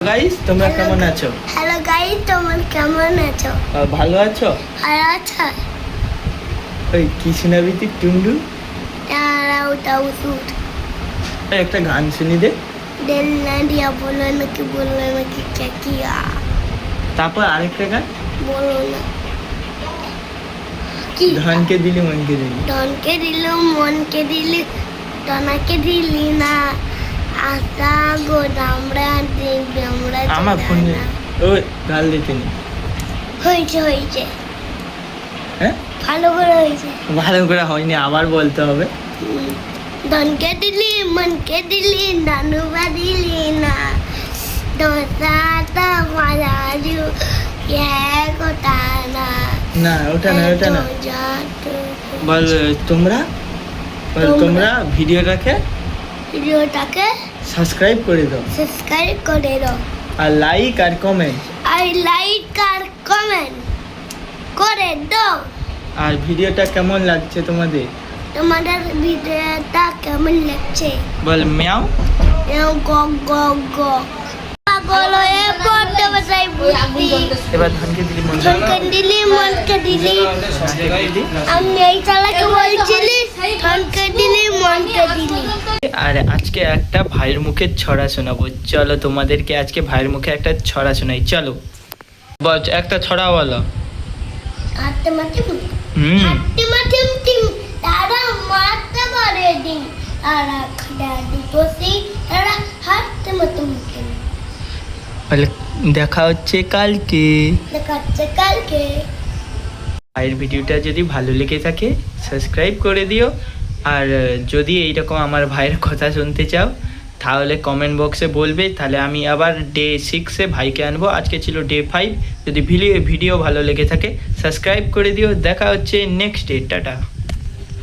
Guys, তোমরা কেমন আছো? হ্যালো গাইস, তোমরা কেমন আছো? ভালো আছো? ভালো আছো? ওই কৃষ্ণাবৃতি টুন্ডু তারাও তাও সুট একটা গান শুনি দে। দিল না দিয়া বলো নাকি কিয়া তারপর আরেকটা গান বলো না কি ধনকে দিলি মনকে দিলি। ধনকে দিল মনকে দিলি ধনাকে দিলি না আশা গো আমরা দেখবি আমরা আমার ফোনে ওই গাল দিতে নি। হয়েছে হ্যাঁ, ভালো করে হয়েছে। ভালো করে হয়নি, আবার বলতে হবে। ধনকে দিলি মনকে দিলি দানুবা দিলি না দোসাটা মারাজু কথা না না ওটা না, ওটা না। বল তোমরা ভিডিওটাকে সাবস্ক্রাইব করে দাও আর লাইক আর কমেন্ট করে দাও। আর ভিডিওটা কেমন লাগছে তোমাদের? তোমাদের ভিডিওটা কেমন লাগছে? বল মিয়াও গগ গগ গগ পাগল হয়ে পড়তে বসাই বুঝবি। এবার ধনকে দিলি মনকে দিলি আমি এই চালাকে বলছিলি ধনকে দিলি মনকে দিলি। আর আজকে একটা ভাইয়ের মুখে ছড়া শোনাবো। চলো তোমাদেরকে আজকে ভাইয়ের মুখে একটা ছড়া শোনাই। চলো বল, একটা ছড়া বলো। হাতে মাটি তারা মারতে পারে দিন তারা খাড়া দুটো সেই তারা হাতে মাটি বলে দেখা হচ্ছে কালকে। দেখাচ্ছে কালকে। ভাইয়ের ভিডিওটা যদি ভালো লেগে থাকে সাবস্ক্রাইব করে দিও। আর যদি এইরকম আমার ভাইয়ের কথা শুনতে চাও তাহলে কমেন্ট বক্সে বলবে, তাহলে আমি আবার ডে 6-এ ভাইকে আনবো। আজকে ছিল ডে 5। যদি ভিডিও ভালো লেগে থাকে সাবস্ক্রাইব করে দিও। দেখা হচ্ছে নেক্সট ডে। টাটা।